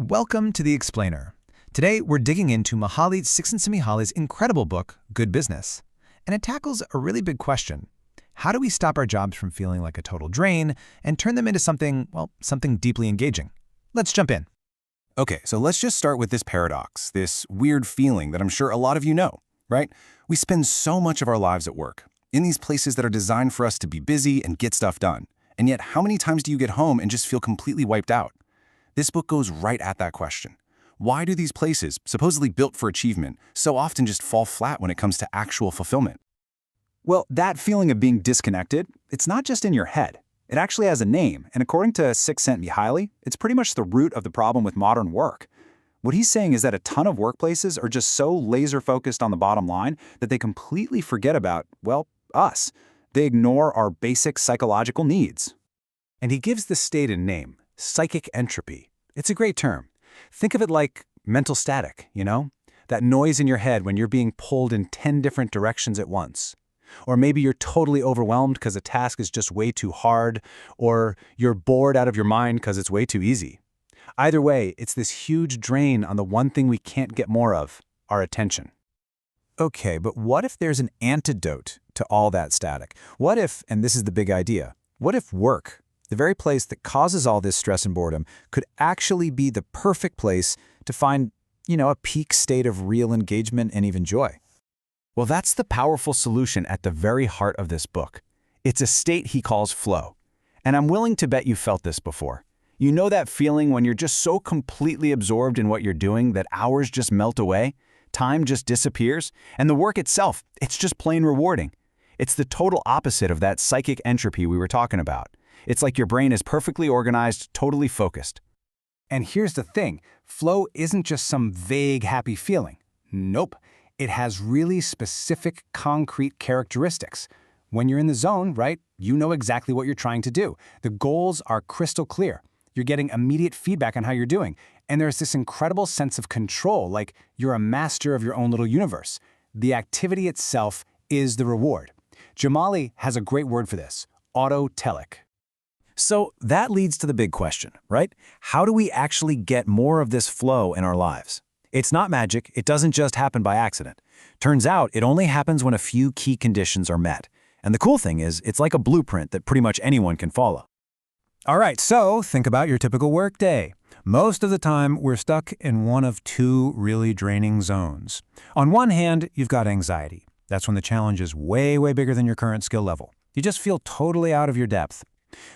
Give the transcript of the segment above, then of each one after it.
Welcome to The Explainer. Today, we're digging into Mihaly Csikszentmihalyi's incredible book, Good Business. And it tackles a really big question. How do we stop our jobs from feeling like a total drain and turn them into something, something deeply engaging? Let's jump in. Okay, so let's just start with this paradox, this weird feeling that I'm sure a lot of you know, right? We spend so much of our lives at work, in these places that are designed for us to be busy and get stuff done. And yet, how many times do you get home and just feel completely wiped out? This book goes right at that question. Why do these places, supposedly built for achievement, so often just fall flat when it comes to actual fulfillment? Well, that feeling of being disconnected, it's not just in your head. It actually has a name, and according to Csikszentmihalyi, it's pretty much the root of the problem with modern work. What he's saying is that a ton of workplaces are just so laser-focused on the bottom line that they completely forget about, us. They ignore our basic psychological needs. And he gives the state a name, psychic entropy. It's a great term. Think of it like mental static, That noise in your head when you're being pulled in 10 different directions at once. Or maybe you're totally overwhelmed because a task is just way too hard, or you're bored out of your mind because it's way too easy. Either way, it's this huge drain on the one thing we can't get more of, our attention. Okay, but what if there's an antidote to all that static? What if, and this is the big idea, what if work, the very place that causes all this stress and boredom, could actually be the perfect place to find, a peak state of real engagement and even joy? Well, that's the powerful solution at the very heart of this book. It's a state he calls flow. And I'm willing to bet you felt this before. You know that feeling when you're just so completely absorbed in what you're doing that hours just melt away, time just disappears, and the work itself, it's just plain rewarding. It's the total opposite of that psychic entropy we were talking about. It's like your brain is perfectly organized, totally focused. And here's the thing, flow isn't just some vague, happy feeling. Nope. It has really specific, concrete characteristics. When you're in the zone, right, you know exactly what you're trying to do. The goals are crystal clear. You're getting immediate feedback on how you're doing. And there's this incredible sense of control, like you're a master of your own little universe. The activity itself is the reward. Mihaly has a great word for this, autotelic. So that leads to the big question, right? How do we actually get more of this flow in our lives? It's not magic. It doesn't just happen by accident. Turns out it only happens when a few key conditions are met. And the cool thing is, it's like a blueprint that pretty much anyone can follow. All right, so think about your typical workday. Most of the time, we're stuck in one of two really draining zones. On one hand, you've got anxiety. That's when the challenge is way, way bigger than your current skill level. You just feel totally out of your depth.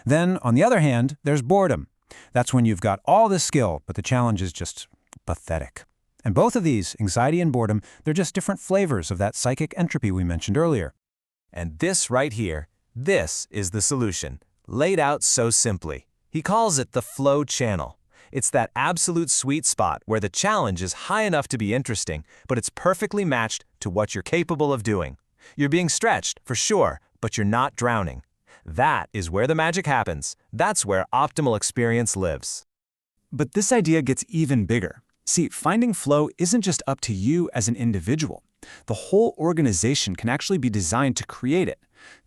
Then, on the other hand, there's boredom. That's when you've got all this skill, but the challenge is just pathetic. And both of these, anxiety and boredom, they're just different flavors of that psychic entropy we mentioned earlier. And this right here, this is the solution, laid out so simply. He calls it the flow channel. It's that absolute sweet spot where the challenge is high enough to be interesting, but it's perfectly matched to what you're capable of doing. You're being stretched, for sure, but you're not drowning. That is where the magic happens. That's where optimal experience lives. But this idea gets even bigger. See, finding flow isn't just up to you as an individual. The whole organization can actually be designed to create it.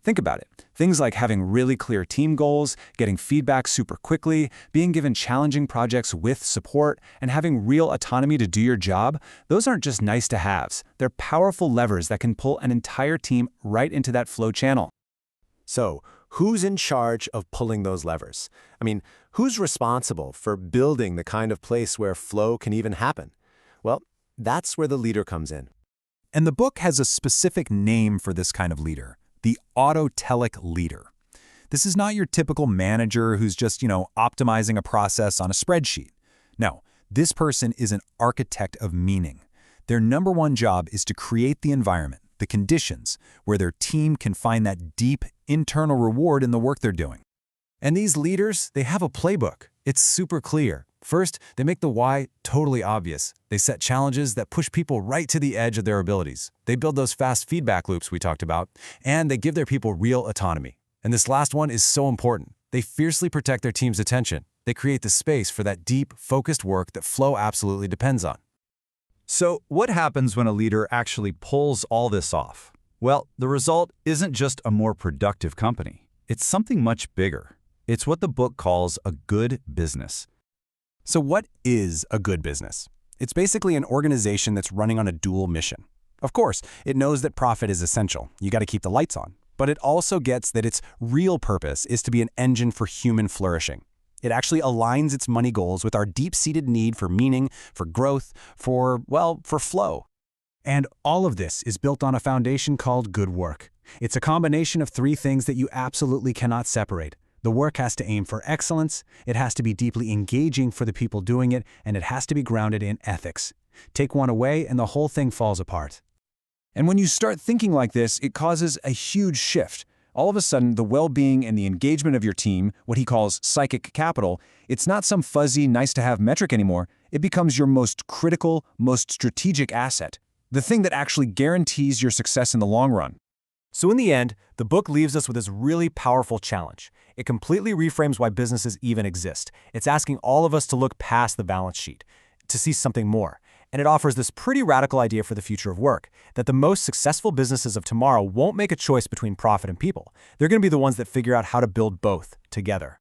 Think about it. Things like having really clear team goals, getting feedback super quickly, being given challenging projects with support, and having real autonomy to do your job, those aren't just nice-to-haves. They're powerful levers that can pull an entire team right into that flow channel. So, who's in charge of pulling those levers? Who's responsible for building the kind of place where flow can even happen? Well, that's where the leader comes in. And the book has a specific name for this kind of leader, the autotelic leader. This is not your typical manager who's just, optimizing a process on a spreadsheet. No, this person is an architect of meaning. Their number one job is to create the environment, the conditions, where their team can find that deep internal reward in the work they're doing. And these leaders, they have a playbook. It's super clear. First, they make the why totally obvious. They set challenges that push people right to the edge of their abilities. They build those fast feedback loops we talked about, and they give their people real autonomy. And this last one is so important. They fiercely protect their team's attention. They create the space for that deep, focused work that flow absolutely depends on. So what happens when a leader actually pulls all this off? Well, the result isn't just a more productive company. It's something much bigger. It's what the book calls a good business. So what is a good business? It's basically an organization that's running on a dual mission. Of course, it knows that profit is essential. You got to keep the lights on. But it also gets that its real purpose is to be an engine for human flourishing. It actually aligns its money goals with our deep-seated need for meaning, for growth, for flow. And all of this is built on a foundation called good work. It's a combination of three things that you absolutely cannot separate. The work has to aim for excellence, it has to be deeply engaging for the people doing it, and it has to be grounded in ethics. Take one away and the whole thing falls apart. And when you start thinking like this, it causes a huge shift. All of a sudden, the well-being and the engagement of your team, what he calls psychic capital, it's not some fuzzy, nice-to-have metric anymore. It becomes your most critical, most strategic asset, the thing that actually guarantees your success in the long run. So in the end, the book leaves us with this really powerful challenge. It completely reframes why businesses even exist. It's asking all of us to look past the balance sheet, to see something more. And it offers this pretty radical idea for the future of work, that the most successful businesses of tomorrow won't make a choice between profit and people. They're going to be the ones that figure out how to build both together.